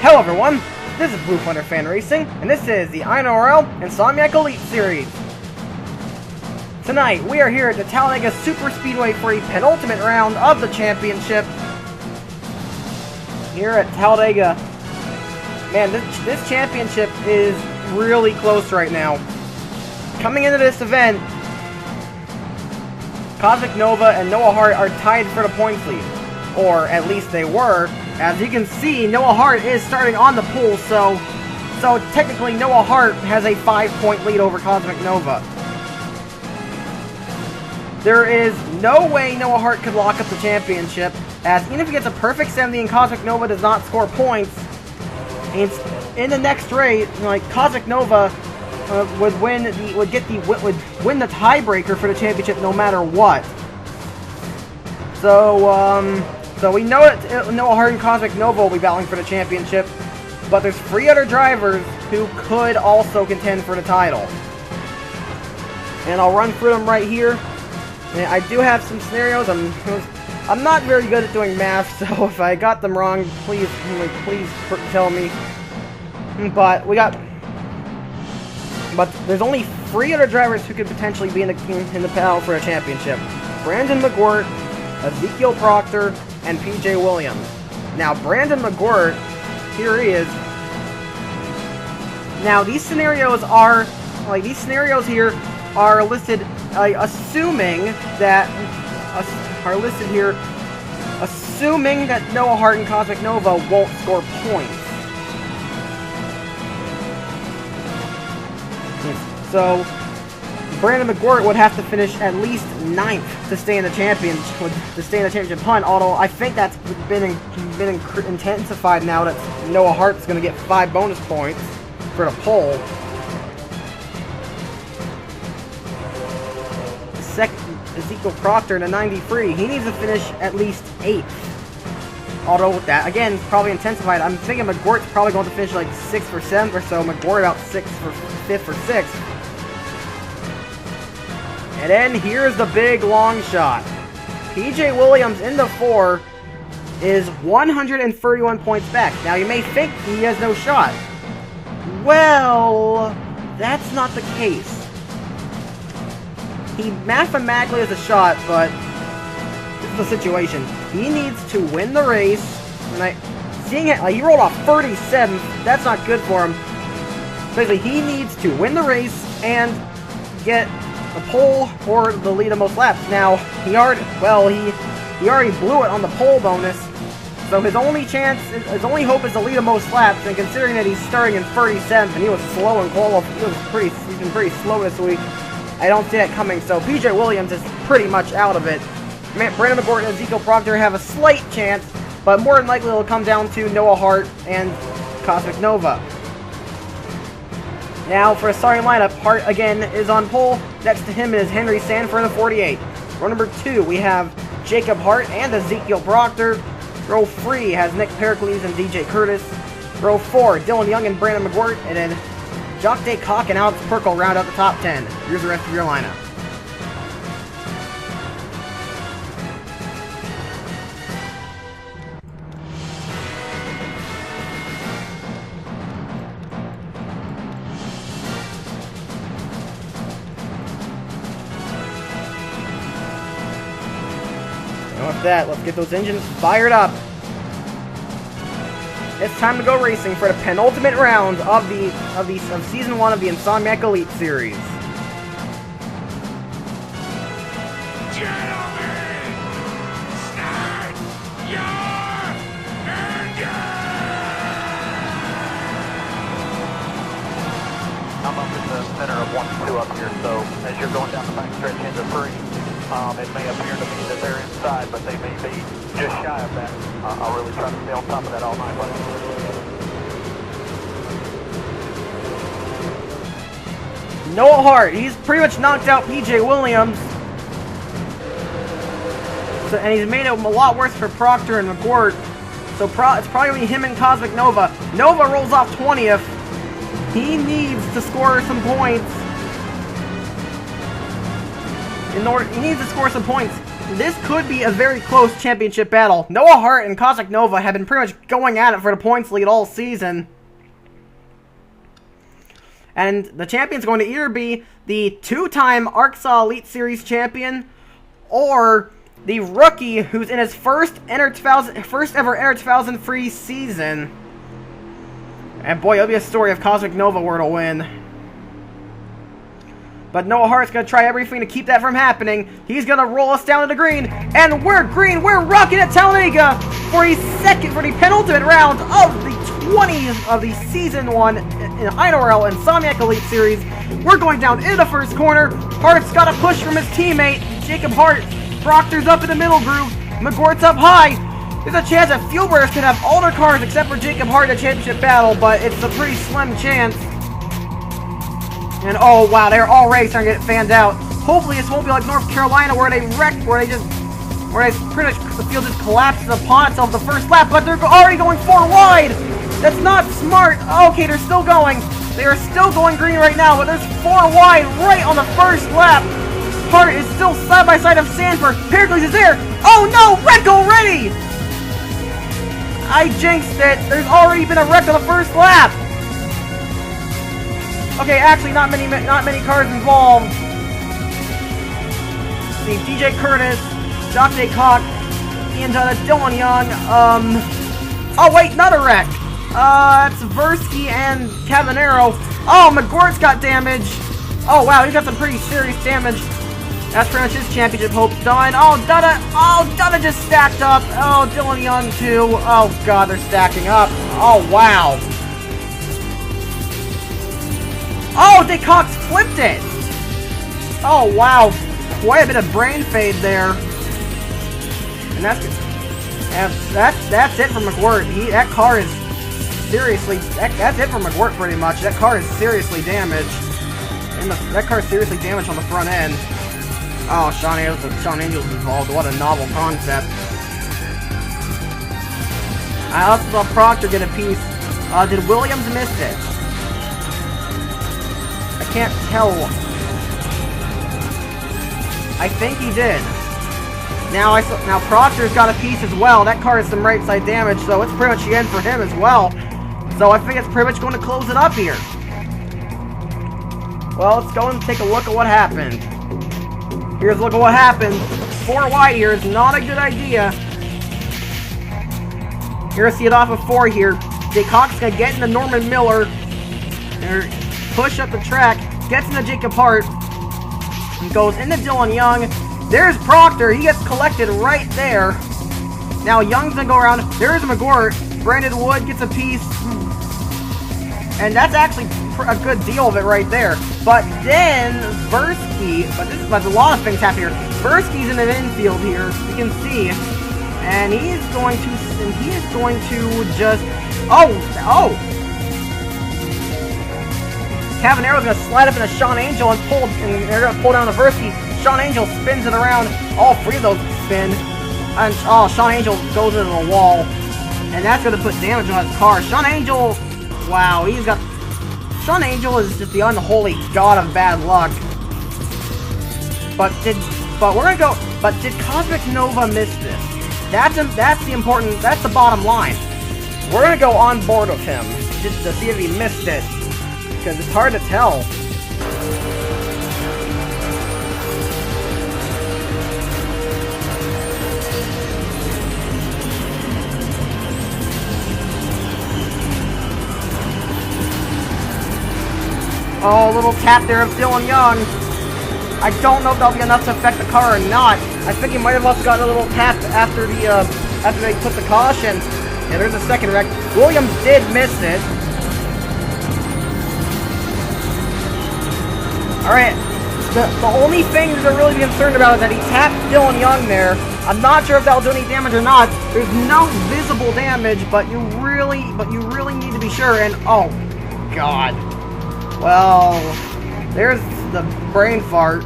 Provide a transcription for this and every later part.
Hello everyone, this is Blue Thunder Fan Racing, and this is the INORL Insomniac Elite Series. Tonight, we are here at the Talladega Superspeedway for the penultimate round of the championship. Here at Talladega. Man, this championship is really close right now. Coming into this event, Cosmic Nova and Noah Hart are tied for the points lead. Or at least they were. As you can see, Noah Hart is starting on the pole, so technically Noah Hart has a 5-point lead over Cosmic Nova. There is no way Noah Hart could lock up the championship, as even if he gets a perfect 70 and Cosmic Nova does not score points, in the next race, like Cosmic Nova would win the tiebreaker for the championship no matter what. So we know that Noah Hart and Cosmic Nova will be battling for the championship, but there's 3 other drivers who could also contend for the title. And I'll run through them right here. And I do have some scenarios. I'm not very good at doing math, so if I got them wrong, please tell me. But there's only 3 other drivers who could potentially be in the battle for a championship: Brandon McGirt, Ezekiel Proctor, and PJ Williams. Now, Brandon McGirt, here he is. Now, these scenarios here are listed, assuming that Noah Hart and Cosmic Nova won't score points. So, Brandon McGirt would have to finish at least 9th to stay in the championship hunt. Although I think that's been intensified now that Noah Hart's going to get 5 bonus points for the pole. Second, Ezekiel Proctor in a 93. He needs to finish at least 8th. Although with that, again, probably intensified. I'm thinking McGirt's probably going to finish like 6th or 7th or so. McGirt about 6th or 5th or 6th. And then here's the big long shot. PJ Williams in the 4 is 131 points back. Now you may think he has no shot. Well, that's not the case. He mathematically has a shot, but this is the situation. He needs to win the race. And seeing it, he rolled off 37th. That's not good for him. Basically, he needs to win the race and get the pole or the lead of most laps. Now, he already blew it on the pole bonus, so his only hope is the lead of most laps, and considering that he's starting in 37th and he was slow in qualifying, he's been pretty slow this week, I don't see that coming, so PJ Williams is pretty much out of it. Brandon McGirt and Ezekiel Proctor have a slight chance, but more than likely it'll come down to Noah Hart and Cosmic Nova. Now, for a starting lineup, Hart again is on pole. Next to him is Henry Sanford in the 48. Row number 2, we have Jacob Hart and Ezekiel Proctor. Row 3 has Nick Pericles and DJ Curtis. Row 4, Dylan Young and Brandon McGirt. And then Jock Daycock and Alex Perkle round out the top 10. Here's the rest of your lineup. With that, let's get those engines fired up. It's time to go racing for the penultimate round of season 1 of the Insomniac Elite Series. Gentlemen, start your engine! I'm up in the center of 1 and 2 up here, so as you're going down the back stretch into 3, it may appear to me that they're inside, but they may be just shy of that. I'll really try to stay on top of that all night. Noah Hart, he's pretty much knocked out PJ Williams. And he's made it a lot worse for Proctor and McGirt. So it's probably going to be him and Cosmic Nova. Nova rolls off 20th. He needs to score some points. He needs to score some points. this could be a very close championship battle. Noah Hart and Cosmic Nova have been pretty much going at it for the points lead all season. And the champion's going to either be the two-time Arkansas Elite Series champion or the rookie who's in his first ever Enter 2000 free season. And boy, it'll be a story if Cosmic Nova were to win. But Noah Hart's going to try everything to keep that from happening. He's going to roll us down to the green. And we're green. We're rocking at Talladega for the penultimate round of the 20th of the Season 1 in INORL and Insomniac Elite Series. We're going down into the first corner. Hart's got a push from his teammate, Jacob Hart. Proctor's up in the middle groove. McGort's up high. There's a chance that Fuelburners can have all their cars except for Jacob Hart in the championship battle, but it's a pretty slim chance. And oh wow, they're already starting to get fanned out. Hopefully this won't be like North Carolina where they wreck, where they pretty much the field just collapses upon itself the first lap, but they're already going 4 wide. That's not smart. Okay, they're still going. They are still going green right now, but there's 4 wide right on the first lap. Hart is still side by side of Sanford. Pericles is there. Oh no, wreck already! I jinxed it. There's already been a wreck on the first lap. Okay, actually, not many cars involved. Let's see, DJ Curtis, Dr. Cock, Ian Dutta, Dylan Young. Oh wait, another wreck. It's Versky and Cavanero. Oh, McGort's got damage. Oh wow, he's got some pretty serious damage. That's pretty much his championship hopes done. Oh, Dutta just stacked up. Oh, Dylan Young too. Oh god, they're stacking up. Oh wow. Oh, DeCox flipped it! Oh, wow. Quite a bit of brain fade there. And that's it for McGirt. That car is seriously... That's it for McGirt, pretty much. That car is seriously damaged. That car is seriously damaged on the front end. Oh, Sean Angel's involved. What a novel concept. I also saw Proctor get a piece. Did Williams miss it? I can't tell. I think he did. Now Proctor's got a piece as well. That car has some right side damage, so it's pretty much the end for him as well. So I think it's pretty much going to close it up here. Well, let's go and take a look at what happened. Here's a look at what happened. 4 wide here is not a good idea. Here's see it off of 4 here. DeCock's gonna get into Norman Miller. Push up the track, gets into Jacob Hart, and goes into Dylan Young. There's Proctor, he gets collected right there. Now Young's gonna go around, there's McGirt, Brandon Wood gets a piece, and that's actually a good deal of it right there. But then Versky, but a lot of things happen here. Versky's in the infield here, you can see, and he is going to just, Cavanero's gonna slide up into Sean Angel and they're gonna pull down the Versky. Sean Angel spins it around. All 3 of those spin. And Sean Angel goes into the wall. And that's gonna put damage on his car. Sean Angel, wow, Sean Angel is just the unholy god of bad luck. But did Cosmic Nova miss this? That's the bottom line. We're gonna go on board with him just to see if he missed it. Because it's hard to tell. Oh, a little tap there of Dylan Young. I don't know if that'll be enough to affect the car or not. I think he might have also gotten a little tap after they put the caution. Yeah, there's a second wreck. Williams did miss it. Alright, the only thing to really be concerned about is that he tapped Dylan Young there. I'm not sure if that'll do any damage or not. There's no visible damage, but you really need to be sure. And oh god. Well, there's the brain fart.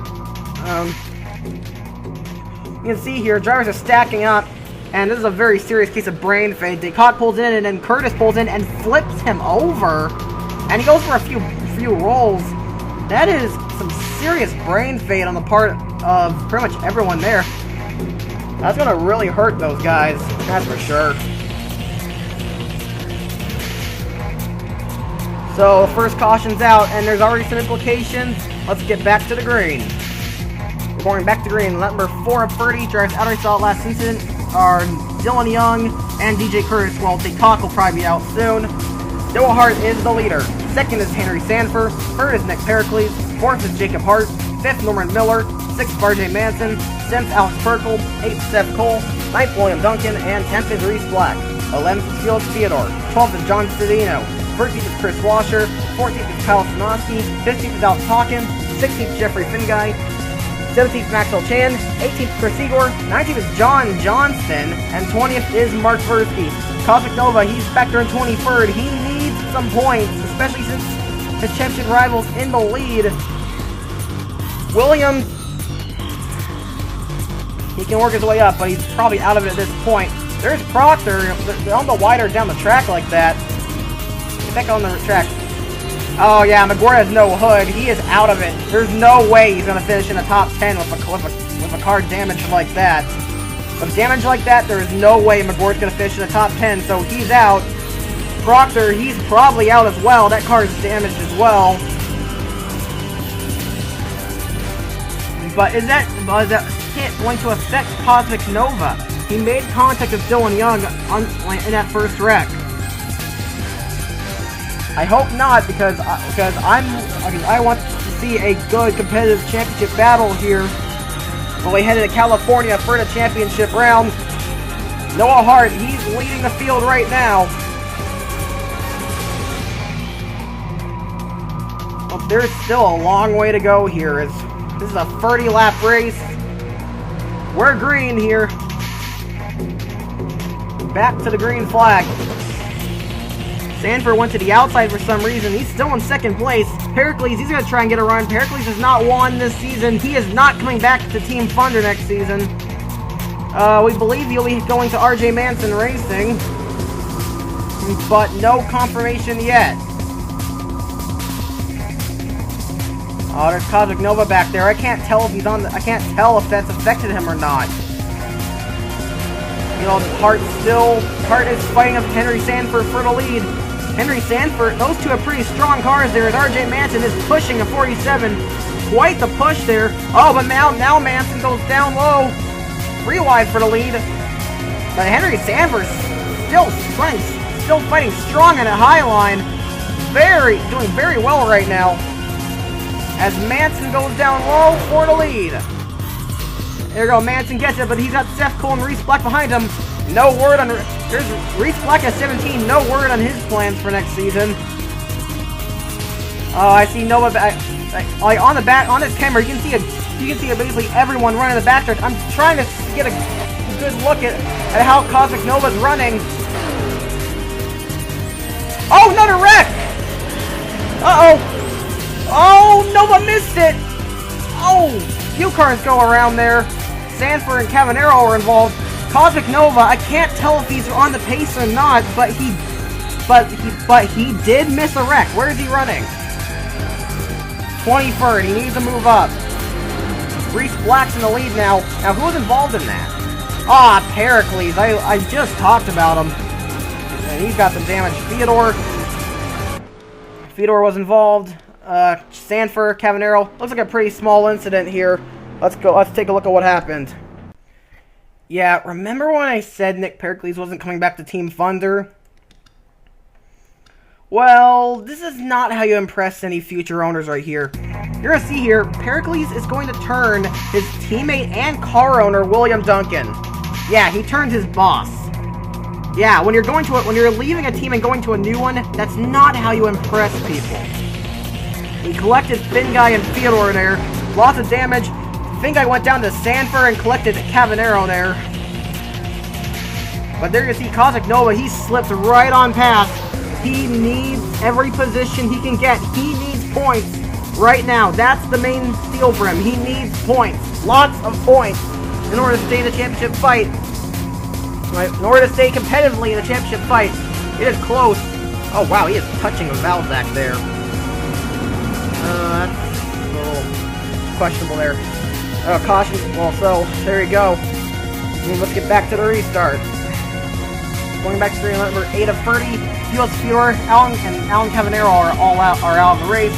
You can see here, drivers are stacking up, and this is a very serious case of brain fade. Descartes pulls in, and then Curtis pulls in and flips him over, and he goes for a few rolls. That is some serious brain fade on the part of pretty much everyone there. That's gonna really hurt those guys, that's for sure. So, first caution's out, and there's already some implications. Let's get back to the green. We're going back to green. Number 4 of 30 drives out I saw last incident are Dylan Young and DJ Curtis. Well, Tate Talk will probably be out soon. Noah Hart is the leader. Second is Henry Sanford. Third is Nick Pericles. Fourth is Jacob Hart. Fifth, Norman Miller. Sixth, RJ Manson. Seventh, Alex Perkle. Eighth, Seth Cole. Ninth, William Duncan. And 10th is Reese Black. 11th is Felix Theodore. 12th is John Cedino. 13th is Chris Washer. 14th is Kyle Sinoski. 15th is Alex Hawkins. 16th is Jeffrey Finguy. 17th, Maxwell Chan. 18th, Chris Igor. 19th is John Johnston. And 20th is Mark Versky. Cosmic Nova, he's back there in 23rd. He needs some points, especially since his championship rival's in the lead. Williams, he can work his way up, but he's probably out of it at this point. There's Proctor. They're on the wider down the track like that. Get back on the track. Oh yeah, McGuire has no hood. He is out of it. There's no way he's going to finish in the top 10 with a car damaged like that. With damage like that, there is no way McGuire's going to finish in the top 10, so he's out. Proctor, he's probably out as well. That car is damaged as well. But is that hit going to affect Cosmic Nova? He made contact with Dylan Young in that first wreck. I hope not, because I want to see a good competitive championship battle here when we head into California for the championship round. Noah Hart, he's leading the field right now. Well, there's still a long way to go here. This is a 30-lap race. We're green here. Back to the green flag. Sanford went to the outside for some reason. He's still in second place. Pericles, he's going to try and get a run. Pericles has not won this season. He is not coming back to Team Thunder next season. We believe he'll be going to RJ Manson Racing, but no confirmation yet. Oh, there's Cosmic Nova back there. I can't tell if he's on. I can't tell if that's affected him or not. You know, Hart is fighting up Henry Sanford for the lead. Henry Sanford, those two are pretty strong cars there as RJ Manson is pushing a 47. Quite the push there. Oh, but now Manson goes down low. Free wide for the lead. But Henry Sanford still fighting strong in a high line. Doing very well right now. As Manson goes down low for the lead. There you go, Manson gets it, but he's got Seth Cole and Reese Black behind him. No word on... There's Reese Black at 17. No word on his plans for next season. Oh, I see Nova like on the back, on this camera, you can see basically everyone running the backstretch. I'm trying to get a good look at how Cosmic Nova's running. Oh, another wreck! Uh-oh! Oh, Nova missed it! Oh, few cars go around there. Sanford and Cavanero are involved. Cosmic Nova, I can't tell if he's on the pace or not, but he did miss a wreck. Where is he running? 23rd. He needs to move up. Reese Black's in the lead now. Now, who's involved in that? Ah, Pericles. I just talked about him. And he's got some damage. Theodore was involved. Sanford, Cavanero. Looks like a pretty small incident here. Let's take a look at what happened. Yeah, remember when I said Nick Pericles wasn't coming back to Team Thunder? Well, this is not how you impress any future owners right here. You're gonna see here, Pericles is going to turn his teammate and car owner, William Duncan. Yeah, he turned his boss. Yeah, when you're leaving a team and going to a new one, that's not how you impress people. He collected Finguy and Theodore there. Lots of damage. Finguy went down to Sanford and collected Cavanero there. But there you see Cosmic Nova. He slipped right on past. He needs every position he can get. He needs points right now. That's the main deal for him. He needs points. Lots of points in order to stay in the championship fight. In order to stay competitively in the championship fight. It is close. Oh wow, he is touching a valve back there. That's a little questionable there. Caution. Well, so there you go. Let's get back to the restart. Going back to the number 8 of 30. Felix Fior, Alan Cavanero are out of the race.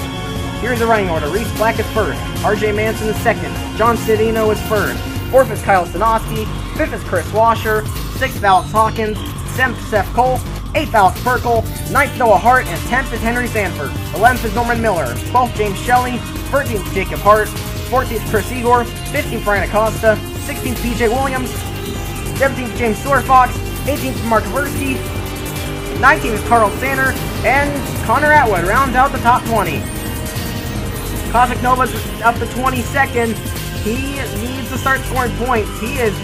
Here's the running order. Reese Black is first. RJ Manson is second. John Cedino is third. Fourth is Kyle Stanoski. Fifth is Chris Washer. Sixth Alex Hawkins. Seventh Seth Cole. 8th Alex Perkle, 9th Noah Hart, and 10th is Henry Sanford. 11th is Norman Miller, 12th James Shelley, 13th Jacob Hart, 14th Chris Igor, 15th Brian Acosta, 16th PJ Williams, 17th James Fox, 18th Mark Versky, 19th Carl Sander, and Connor Atwood rounds out the top 20. Cosmic Nova's up to 22nd. He needs to start scoring points. He is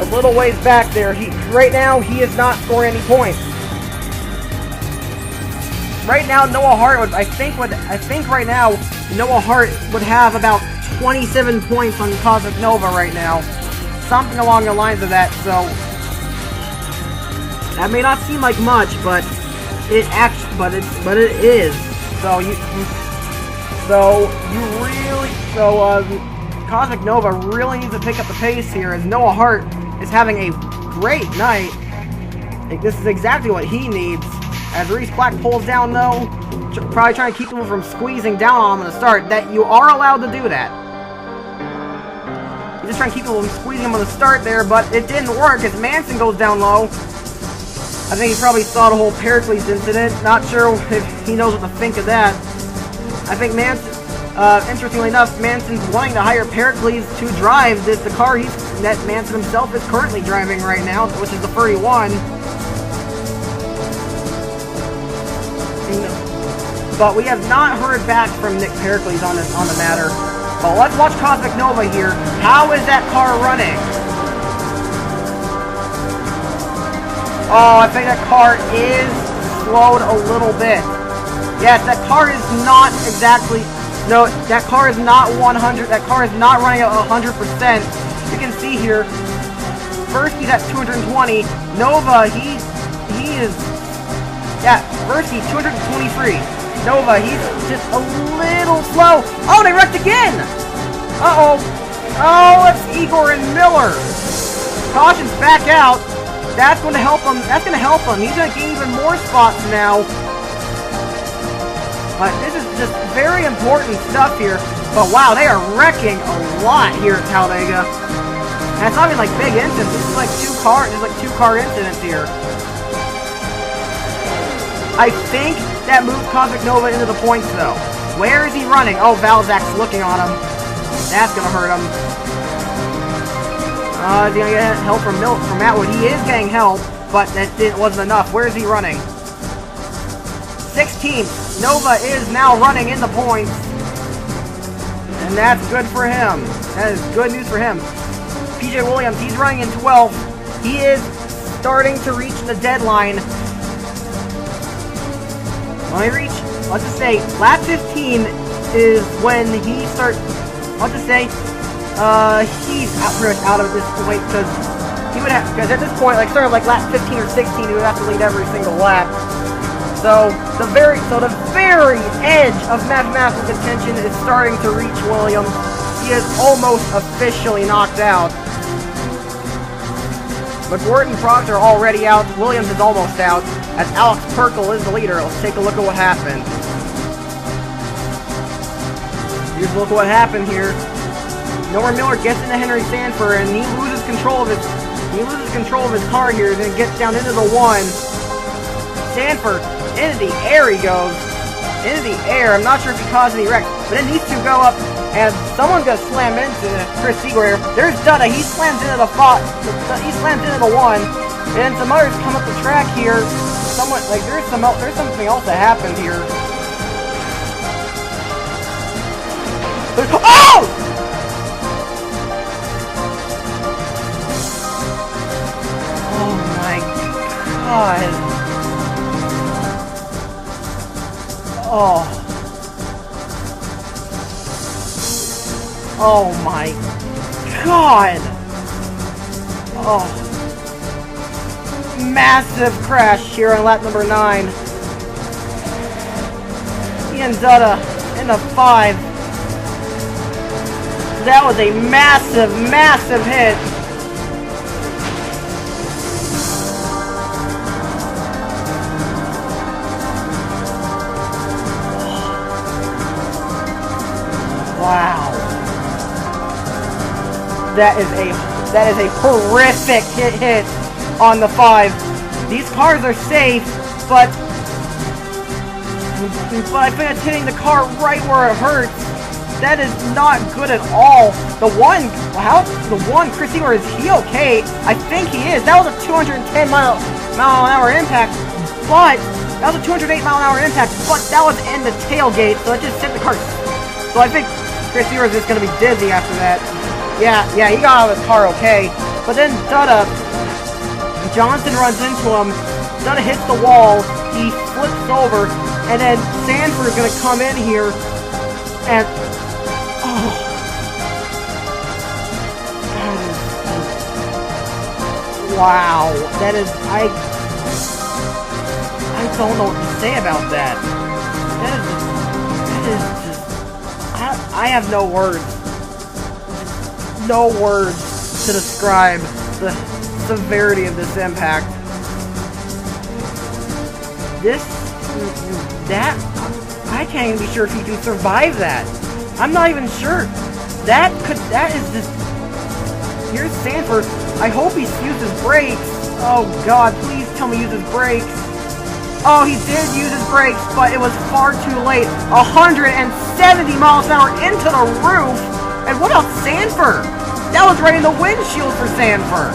a little ways back there. Right now, he is not scoring any points. Right now, Noah Hart would, I think right now, Noah Hart would have about 27 points on Cosmic Nova right now. Something along the lines of that, so that may not seem like much, but it is. Cosmic Nova really needs to pick up the pace here, as Noah Hart is having a great night. I think this is exactly what he needs. As Reese Black pulls down though, probably trying to keep him from squeezing down on him at the start. That you are allowed to do that. He's just trying to keep him from squeezing him on the start there, but it didn't work as Manson goes down low. I think he probably saw the whole Pericles incident. Not sure if he knows what to think of that. I think Manson, interestingly enough, Manson's wanting to hire Pericles to drive the car that Manson himself is currently driving right now, which is the 31. But we have not heard back from Nick Pericles on the matter. But let's watch Cosmic Nova here. How is that car running? Oh, I think that car is slowed a little bit. Yes, that car is not exactly... No, that car is not 100. That car is not running at 100%. You can see here. First, he's at 220. Nova, he is... Yeah, first he's 223. Nova, he's just a little slow. Oh, they wrecked again! Uh-oh. Oh, it's Igor and Miller. Caution's back out. That's going to help him. That's going to help him. He's going to gain even more spots now. This is just very important stuff here. But wow, they are wrecking a lot here at Talladega. And it's not even like big incidents. This is like two car incidents here. I think that moved Cosmic Nova into the points though. Where is he running? Oh, Valzak's looking on him. That's gonna hurt him. Is he gonna get help from Atwood? He is getting help, but that wasn't enough. Where is he running? 16th. Nova is now running in the points. And that's good for him. That is good news for him. PJ Williams, he's running in 12th. He is starting to reach the deadline. Let's just say, lap 15 is when he starts, let's just say, he's pretty much out of this point, because he would have, because at this point, like, sort of like lap 15 or 16, he would have to lead every single lap. So, the very edge of mathematical contention is starting to reach Williams. He is almost officially knocked out. McWhorton and Proctor are already out. Williams is almost out. As Alex Perkle is the leader. Let's take a look at what happened. Here's a look at what happened here. Norman Miller gets into Henry Sanford and he loses control of his car here, and then gets down into the 1. Sanford, into the air he goes. Into the air. I'm not sure if he caused any wreck. But then these two go up and someone's gonna slam into Chris Igor. There's Dutta, he slams into the 1. And some others come up the track here. There's something else that happened here. Oh! Oh my god. Oh my god. Oh. Massive crash here on lap number 9. Ian Dutta in the 5. That was a massive hit. That is a horrific hit on the 5. These cars are safe, but I think it's hitting the car right where it hurts. That is not good at all. The one, Chris Eber, is he okay? I think he is. That was a 210 mile an hour impact, but that was a 208 mile an hour impact, but that was in the tailgate, so it just sent the car. So I think Chris Eber is just going to be dizzy after that. Yeah, he got out of his car okay. But then Johnson runs into him. Dutta hits the wall. He flips over, and then Sanford is going to come in here, and wow, that is, I don't know what to say about that. That is just, I have no words. No words to describe the severity of this impact. I can't even be sure if he can survive that. I'm not even sure. That is just, here's Sanford. I hope he uses brakes. Oh God, please tell me he uses brakes. Oh, he did use his brakes, but it was far too late. 170 miles an hour into the roof. And what about Sanford? That was right in the windshield for Sanford.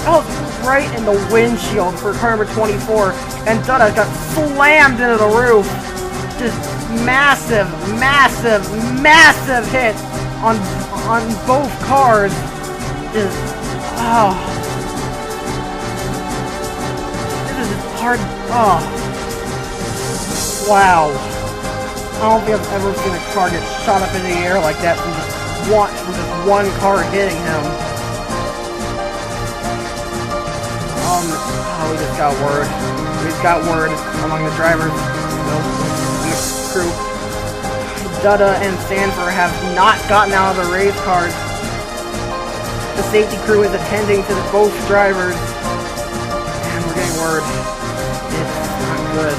That was right in the windshield for car number 24. And Dutta got slammed into the roof. Just massive hit on both cars. Just, this is hard. Oh, wow. I don't think I've ever seen a car get shot up in the air like that from just one car hitting him. We just got word. We just got word among the drivers, the crew. Dutta and Sanford have not gotten out of the race cars. The safety crew is attending to both drivers, and we're getting word. It's not good.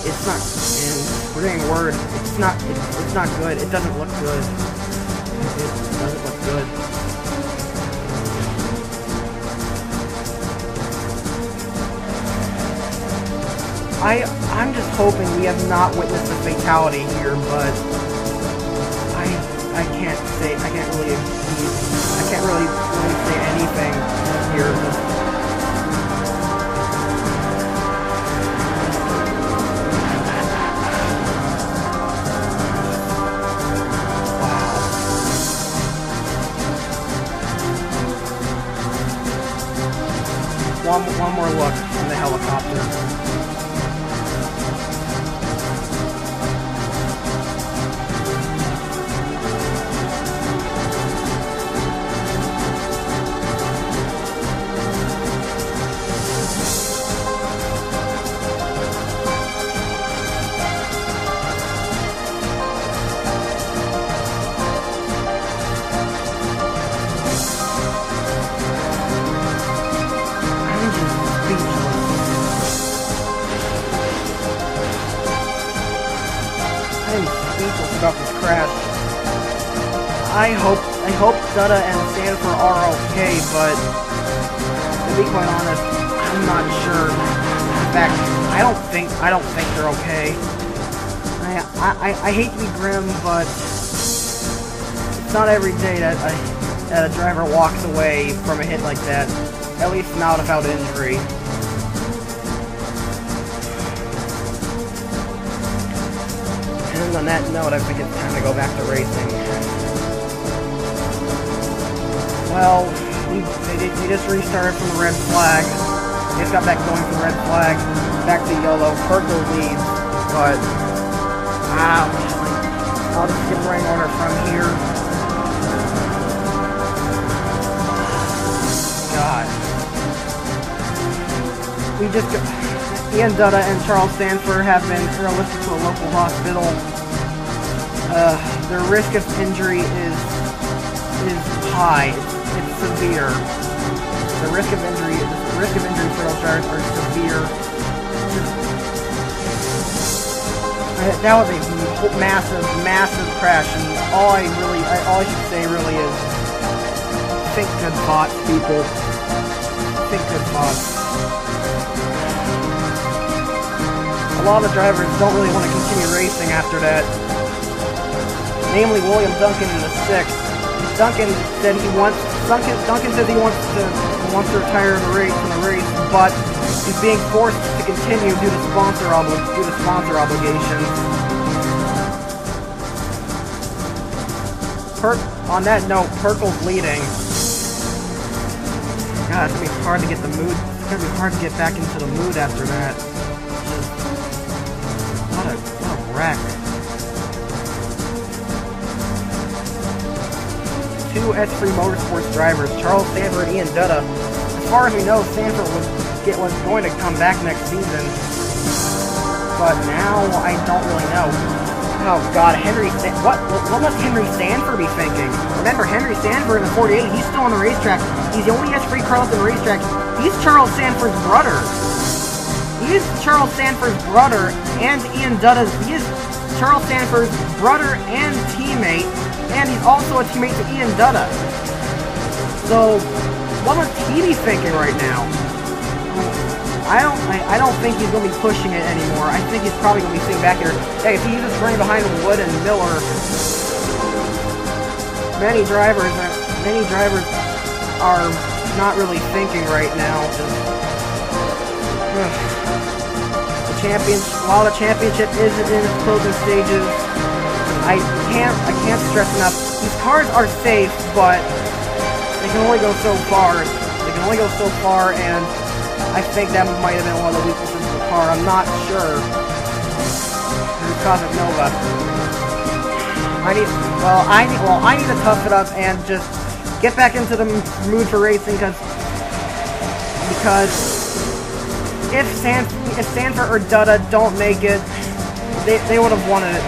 It's not, and we're getting word. It's not good. It doesn't look good. It doesn't look good. I'm just hoping we have not witnessed a fatality here, but I can't really say anything here. One more look from the helicopter. About this crash. I hope Dutta and Sanford are okay, but to be quite honest, I'm not sure. In fact, I don't think they're okay. I hate to be grim, but it's not every day that a driver walks away from a hit like that. At least not without injury. And on that note, I think it's time to go back to racing. Well, they just restarted from the red flag. They just got back going from the red flag, back to yellow. Purple leads, but I'll just skip running order from here. God, we just got. Ian Dutta and Charles Sanford have been listed to a local hospital. Their risk of injury is high. It's severe. The risk of injury risk of injury for those drivers are severe. That was a massive, massive crash, and all I should say really is, think good bots, people. Think good bots. A lot of the drivers don't really want to continue racing after that. Namely, William Duncan in the 6th. Duncan said he wants to retire from the race, but he's being forced to continue due to sponsor obligations. On that note, Perkel's leading. God, it's gonna be hard to get the mood. It's gonna be hard to get back into the mood after that. What a wreck. 2 S3 Motorsports drivers, Charles Sanford and Ian Dutta. As far as we know, Sanford was going to come back next season, but now I don't really know. Oh God, what must Henry Sanford be thinking? Remember, Henry Sanford in the 48, he's still on the racetrack. He's the only S3 car left on the racetrack. He's Charles Sanford's brother. He's Charles Sanford's brother and Ian Dutta's. He is Charles Sanford's brother and teammate, and he's also a teammate to Ian Dutta. So, what must he be thinking right now? I don't think he's going to be pushing it anymore. I think he's probably going to be sitting back here. Hey, if he's just running behind Wood and Miller, many drivers are not really thinking right now. A lot of the championship is in its closing stages. I can't stress enough. These cars are safe, but they can only go so far. And I think that might have been one of the weaknesses of the car. I'm not sure. Cosmic Nova. I need to tough it up and just get back into the mood for racing, because if Sanford or Dutta don't make it, they would have wanted it.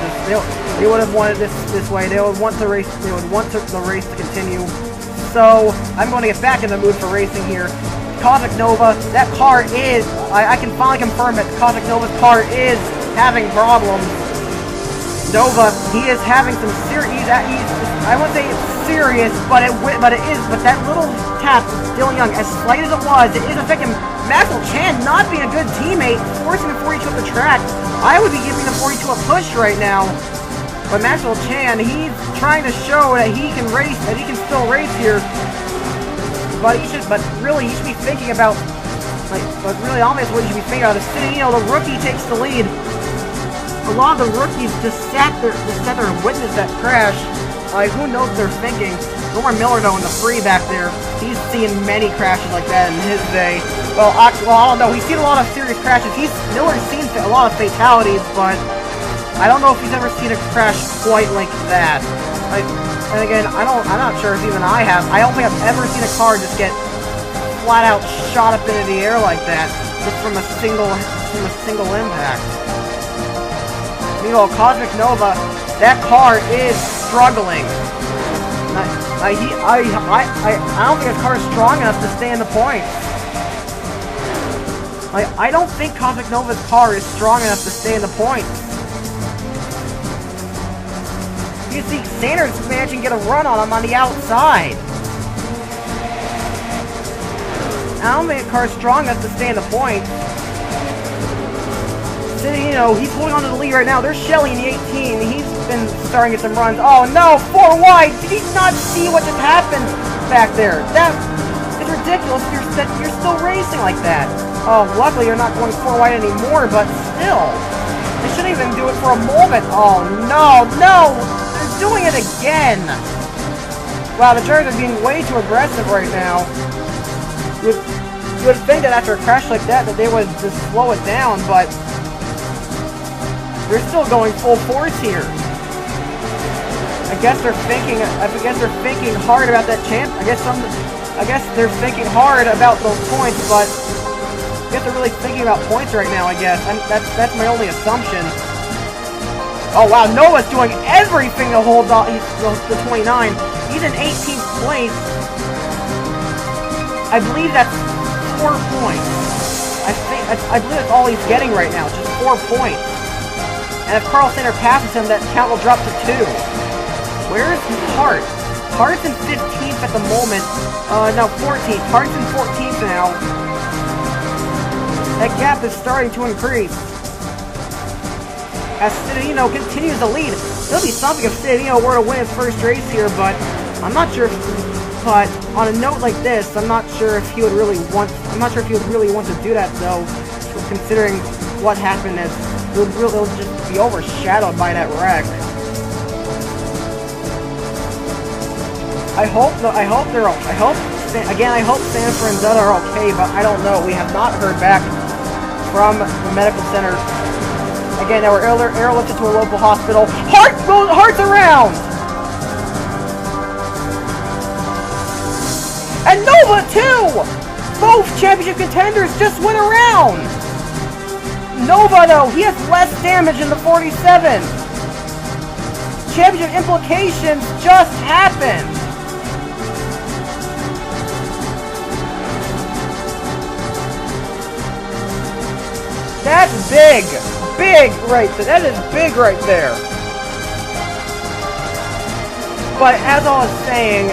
They would have wanted this way. They would want the race. They would want the race to continue. So I'm going to get back in the mood for racing here. Cosmic Nova, that car is. I can finally confirm that Cosmic Nova's car is having problems. Nova, he is having some serious. I wouldn't say it's serious, but that little tap, Dylan Young, as slight as it is affecting Maxwell Chan not being a good teammate, forcing the 42 up the track. I would be giving the 42 a push right now. But Maxwell Chan, he's trying to show that he can race, that he can still race here. But really, he should be thinking about, but really, obviously, what he should be thinking about is, the rookie takes the lead. A lot of the rookies just sat there and witnessed that crash. Who knows what they're thinking? Norman Miller, though, in the free back there, he's seen many crashes like that in his day. Well, I don't know. He's seen a lot of serious crashes. Miller's seen a lot of fatalities, but I don't know if he's ever seen a crash quite like that. And again, I'm not sure if even I have. I don't think I've ever seen a car just get flat out shot up into the air like that, just from a single impact. Meanwhile, Cosmic Nova, that car is struggling. I don't think his car is strong enough to stay in the points. I don't think Cosmic Nova's car is strong enough to stay in the points. You see, Sanders managing to get a run on him on the outside. I don't think the car's strong enough to stay in the points. He's holding on to the lead right now. There's Shelley in the 18. He's been starting to get some runs. Oh no, 4 wide. Did he not see what just happened back there? That is ridiculous. You're still racing like that. Oh, luckily you're not going 4 wide anymore, but still. They shouldn't even do it for a moment. Oh no, they're doing it again. Wow, the drivers are being way too aggressive right now. You would think that after a crash like that they would just slow it down, but they're still going full force here. I guess they're thinking hard about that champ. I guess they're thinking hard about those points, but I guess they're really thinking about points right now. I guess that's my only assumption. Oh wow, Noah's doing everything to hold the 29. He's in 18th place. I believe that's 4 points. I believe that's all he's getting right now, just 4 points. And if Carl Sander passes him, that count will drop to 2. Where is Hart? Hart's in 15th at the moment. No, 14th. Hart's in 14th now. That gap is starting to increase. As Citadino continues to lead. It'll be something if Citadino were to win his first race here, but I'm not sure if... But on a note like this, I'm not sure if he would really want to do that though, considering what happened, as it'll just be overshadowed by that wreck. I hope Sanford and Dutta are okay, but I don't know. We have not heard back from the medical center. Again, they were airlifted to a local hospital. Hart's around! And Nova, too! Both championship contenders just went around! Nova, though, he has less damage in the 47. Championship implications just happened. That's big. Big right there. That is big right there. But as I was saying...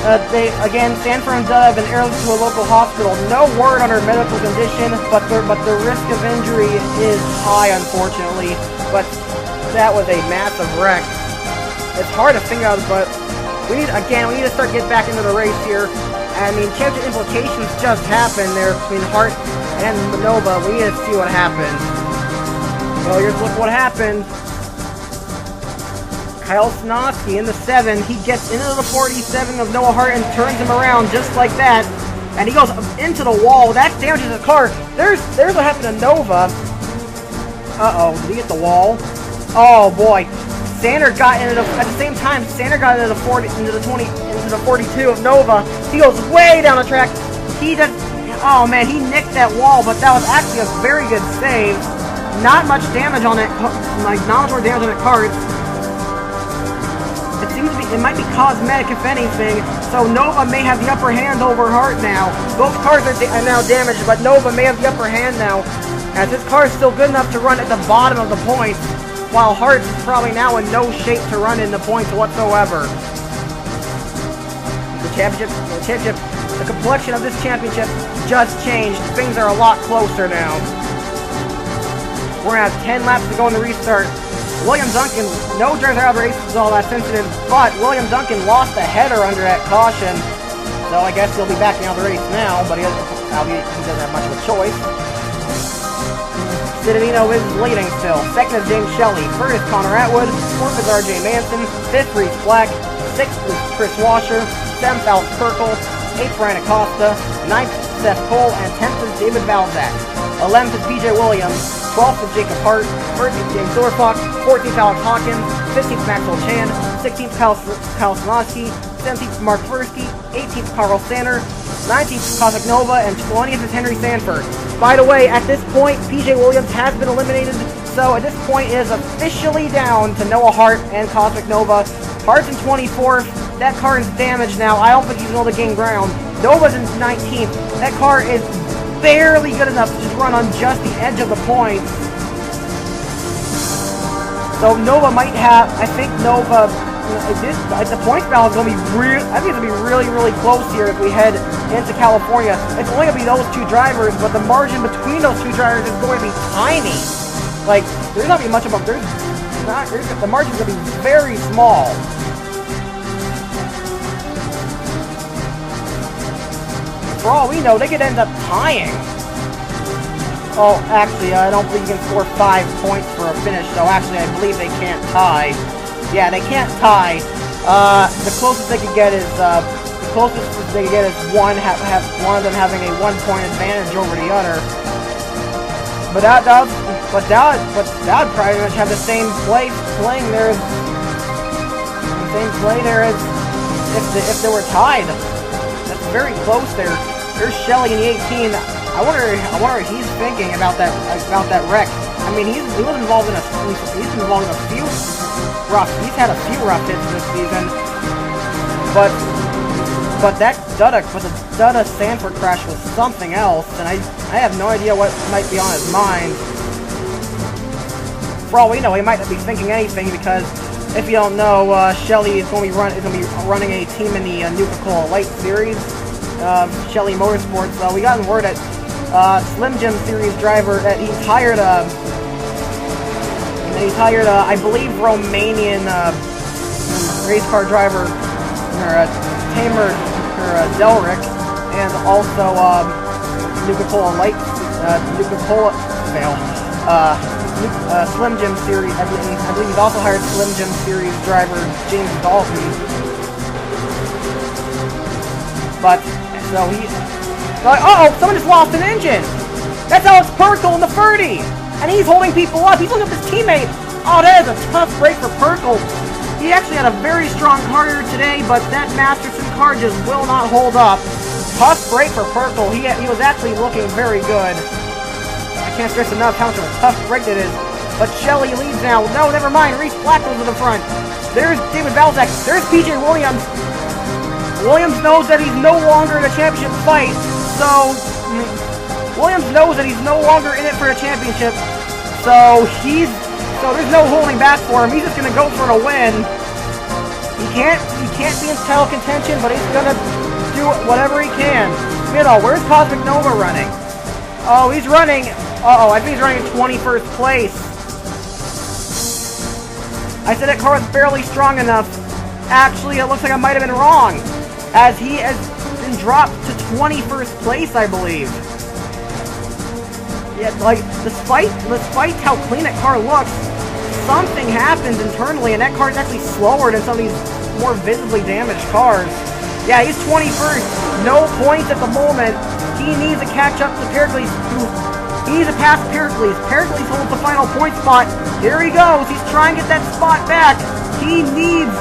Sanford and Dutta have been airlifted to a local hospital. No word on her medical condition, but the risk of injury is high, unfortunately. But that was a massive wreck. It's hard to figure out, but we need to start getting back into the race here. I mean, championship implications just happened there between Hart and Nova. We need to see what happened. Well, here's look what happened. Kyle Snosky in the 7, he gets into the 47 of Noah Hart and turns him around just like that. And he goes into the wall. That damages the car. There's what happened to Nova. Uh-oh, did he hit the wall? Oh boy. Sander got into at the same time, Sander got into the 42 of Nova. He goes way down the track. Oh man, he nicked that wall, but that was actually a very good save. Not much damage on it, not much more damage on the car. It might be cosmetic, if anything, so Nova may have the upper hand over Hart now. Both cars are now damaged, but Nova may have the upper hand now, as his car is still good enough to run at the bottom of the points, while Hart is probably now in no shape to run in the points whatsoever. The complexion of this championship just changed. Things are a lot closer now. We're going to have 10 laps to go in the restart. William Duncan, no driver out of the race is all that sensitive, but William Duncan lost a header under that caution. So I guess he'll be backing out of the race now, but he doesn't have much of a choice. Citadino is leading still. Second is James Shelley. Third is Connor Atwood. Fourth is RJ Manson. Fifth, Reese Black. Sixth is Chris Washer. Seventh, Alex Kirkle. Eighth, Brian Acosta. Ninth, Seth Cole. And 10th is David Valzak. 11th is BJ Williams. 12th is Jacob Hart, 13th James Dorfach, 14th Alex Hawkins, 15th Maxwell Chan, 16th Kyle Swansky, 17th Mark Fursky, 18th Carl Sander, 19th Cosmic Nova, and 20th is Henry Sanford. By the way, at this point, PJ Williams has been eliminated, so at this point it is officially down to Noah Hart and Cosmic Nova. Hart's in 24th, that car is damaged now, I don't think he's able to gain ground. Nova's in 19th, that car is barely good enough to just run on just the edge of the points. So Nova might have, I think Nova, the points battle is going to be I think it's going to be really, really close here if we head into California. It's only going to be those two drivers, but the margin between those two drivers is going to be tiny. Like, there's not going to be much of a, the margin's going to be very small. For all we know, they could end up tying. Oh, actually, I don't believe you can score 5 points for a finish, so actually I believe they can't tie. Yeah, they can't tie. The closest they could get is, one of them having a 1-point advantage over the other. But that would pretty much have the same playing there as if they were tied. That's very close there. There's Shelley in the 18. I wonder what he's thinking about that wreck. I mean, he was involved in a few rough. He's had a few rough hits this season, but but the Dutta Sanford crash was something else, and I have no idea what might be on his mind. For all we know, he might not be thinking anything, because if you don't know, Shelly is going to be running a team in the Nuka-Cola Light Series, Shelly Motorsports. We got word that Slim Jim Series driver that he hired I believe Romanian race car driver Tamer Delric, and also Nuka-Cola Light Slim Jim Series. I believe he's also hired Slim Jim Series driver James Dalton. But so he. Uh-oh! Someone just lost an engine! That's Alex Perkle in the 30! And he's holding people up! He's holding up his teammate! Oh, that is a tough break for Perkle. He actually had a very strong car here today, but that Masterson car just will not hold up. Tough break for Perkle. He was actually looking very good. I can't stress enough how much of a tough break it is. But Shelly leads now. No, never mind. Reese Black goes to the front. There's David Balzac. There's PJ Williams. Williams knows that he's no longer in a championship fight. So, Williams knows that he's no longer in it for a championship. So, there's no holding back for him. He's just going to go for a win. He can't be in title contention, but he's going to do whatever he can. Middle, where's Cosmic Nova running? Oh, he's running. I think he's running in 21st place. I said that car was barely strong enough. Actually, it looks like I might have been wrong, as he has been dropped to 21st place, I believe. Yeah, like, despite how clean that car looks, something happens internally, and that car is actually slower than some of these more visibly damaged cars. Yeah, he's 21st. No points at the moment. He needs to catch up to Pericles. He needs to pass Pericles. Pericles holds the final point spot. Here he goes. He's trying to get that spot back. He needs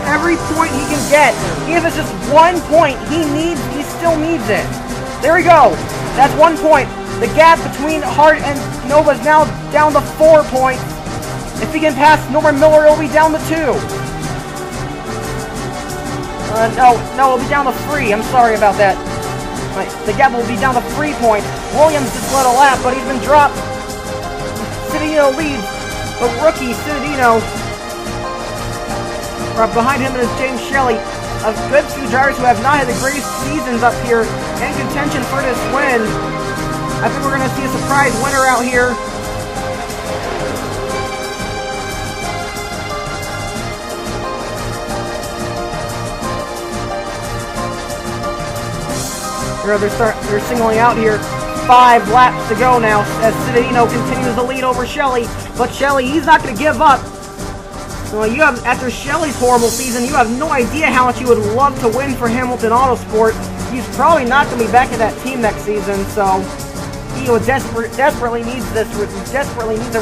every point he can get. Even if it's just 1 point, he still needs it. There we go. That's 1 point. The gap between Hart and Nova is now down to 4 points. If he can pass Norman Miller, it'll be down to 2. No, it'll be down to 3. I'm sorry about that. The gap will be down to 3 points. Williams just led a lap, but he's been dropped. Citadino leads. The rookie, Citadino. Behind him is James Shelley. A good few drivers who have not had the greatest seasons up here in contention for this win. I think we're going to see a surprise winner out here. They're signaling out here. 5 laps to go now as Citadino continues to lead over Shelley. But Shelley, he's not going to give up. So after Shelley's horrible season, you have no idea how much you would love to win for Hamilton Autosport. He's probably not going to be back in that team next season, so he desperately needs a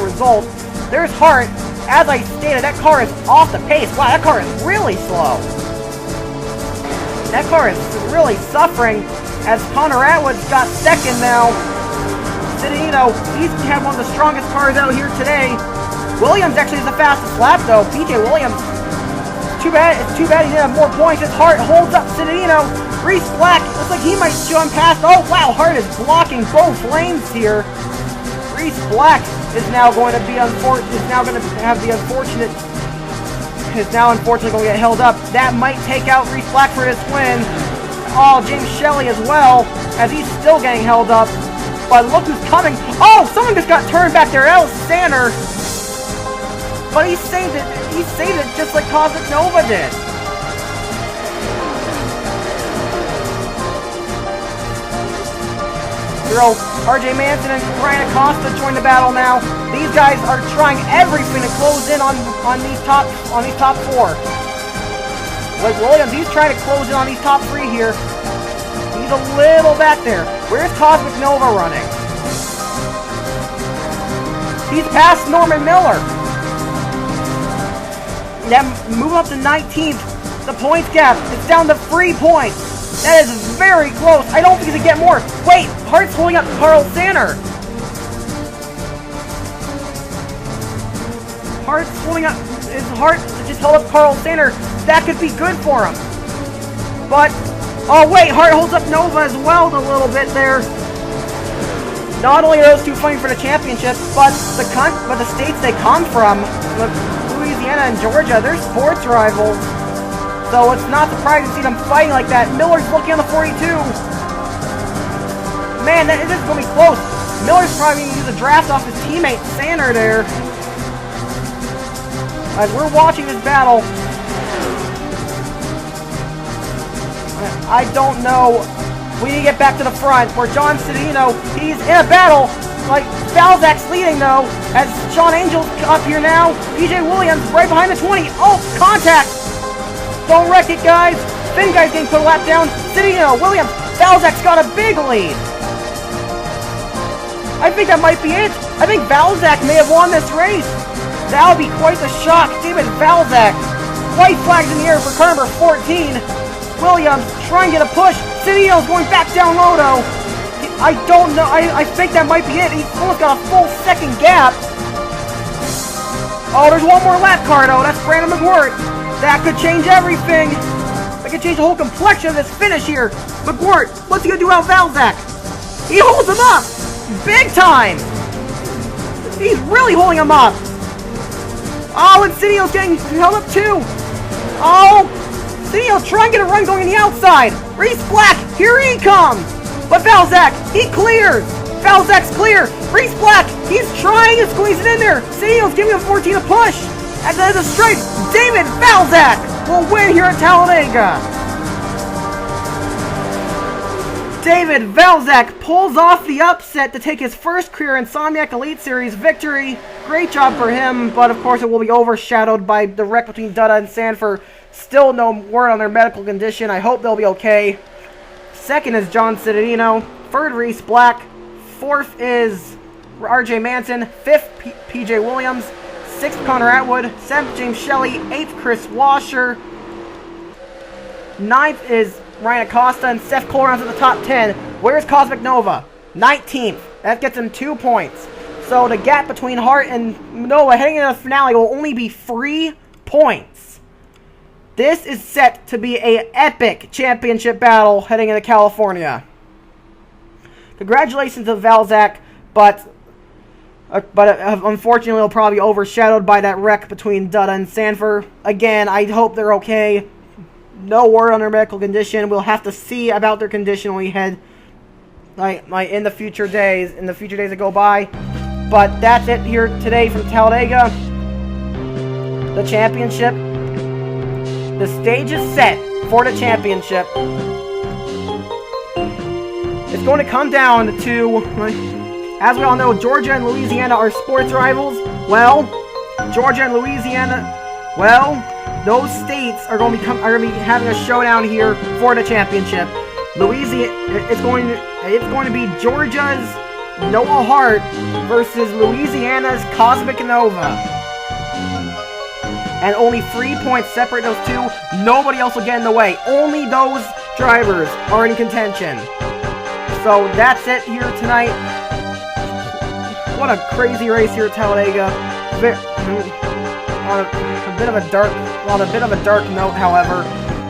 result. There's Hart. As I stated, that car is off the pace. Wow, that car is really slow. That car is really suffering. As Connor Atwood's got second now. Citadino, he's had one of the strongest cars out here today. Williams actually is the fastest lap though. PJ Williams. It's too bad he didn't have more points. His Hart holds up Citadino. Reese Black looks like he might show him past. Oh wow, Hart is blocking both lanes here. Reese Black is now going to unfortunately going to get held up. That might take out Reese Black for this win. Oh, James Shelley as well, as he's still getting held up. But look who's coming. Oh, someone just got turned back there. That was Sander. But he saved it. He saved it just like Cosmic Nova did. RJ Manson and Ryan Acosta join the battle now. These guys are trying everything to close in on these top 4. Like Williams, he's trying to close in on these top 3 here. He's a little back there. Where's Cosmic Nova running? He's past Norman Miller. Now moving up to 19th. The points gap, it's down to 3 points. That is very close. I don't think he can get more. Wait, Hart's holding up Carl Sander. Hart's holding up. Is Hart just held up Carl Sander? That could be good for him. but... Oh, wait, Hart holds up Nova as well a little bit there. Not only are those two fighting for the championship, but the states they come from, Louisiana and Georgia, they're sports rivals. So it's not surprising to see them fighting like that. Miller's looking on the 42. Man, this is going to be close. Miller's probably going to use a draft off his teammate, Sander, there. As we're watching this battle, I don't know. We need to get back to the front where John Cedino, he's in a battle. Like, Balzac's leading, though, as Sean Angel's up here now. PJ Williams right behind the 20. Oh, contact. Don't wreck it, guys. Finn guy's getting put a lap down. Cedino, Williams, Balzac's got a big lead. I think that might be it. I think Balzac may have won this race. That would be quite the shock. David Balzac. White flags in the air for car number 14. Williams trying to get a push. Cedino's going back down low, though. I don't know. I think that might be it. He's almost got a full second gap. Oh, there's one more lap car, though. That's Brandon McWhort. That could change everything. That could change the whole complexion of this finish here. McWhort, what's he going to do about Balzac? He holds him up. Big time. He's really holding him up. Oh, and Cedino's getting held up, too. Oh, Cedino trying to get a run going on the outside. Reese Black, here he comes. But Balzac, he clears. Balzac's clear. Reese Black, he's trying to squeeze it in there. Cedino's giving him 14 a push. At the end of the straight, David Balzac will win here at Talladega. David Balzac pulls off the upset to take his first career Insomniac Elite Series victory. Great job for him, but of course it will be overshadowed by the wreck between Dutta and Sanford. Still no word on their medical condition. I hope they'll be okay. Second is John Cedino. Third, Reese Black. Fourth is RJ Manson. Fifth, PJ Williams. Sixth, Connor Atwood. Seventh, James Shelley. Eighth, Chris Washer. Ninth is Ryan Acosta, and Seth Cole rounds at the top 10. Where's Cosmic Nova? 19th. That gets him 2 points. So the gap between Hart and Nova heading into the finale will only be 3 points. This is set to be an epic championship battle heading into California. Congratulations to Balzac, but unfortunately it'll probably be overshadowed by that wreck between Dutta and Sanford. Again, I hope they're okay. No word on their medical condition. We'll have to see about their condition when we head in the future days that go by. But that's it here today from Talladega. The championship. The stage is set for the championship. It's going to come down to, as we all know, Georgia and Louisiana are sports rivals. Well, Georgia and Louisiana, those states are going to be having a showdown here for the championship. It's going to be Georgia's Noah Hart versus Louisiana's Cosmic Nova. And only 3 points separate those two. Nobody else will get in the way. Only those drivers are in contention. So that's it here tonight. What a crazy race here at Talladega. On a bit of a dark note, however.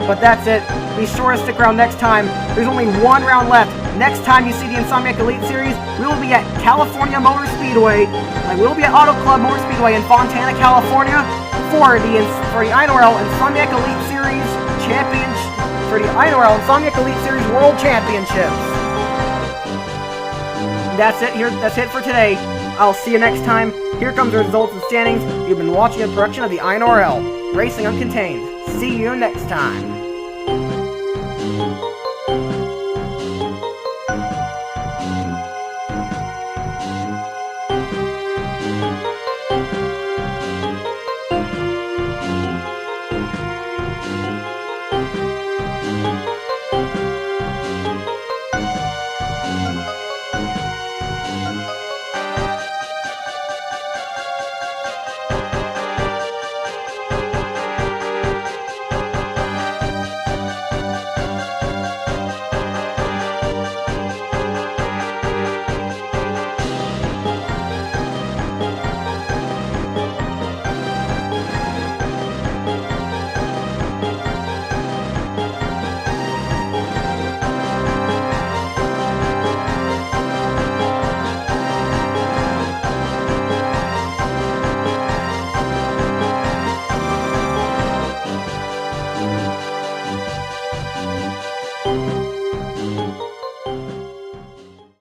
But that's it. Be sure to stick around next time. There's only one round left. Next time you see the Insomniac Elite Series, we will be at California Motor Speedway. And we'll be at Auto Club Motor Speedway in Fontana, California for the INORL Insomniac Elite Series Championship, for the INORL Insomniac Elite Series World Championships. That's it here. That's it for today. I'll see you next time. Here comes the results and standings. You've been watching a production of the INORL Racing Uncontained. See you next time.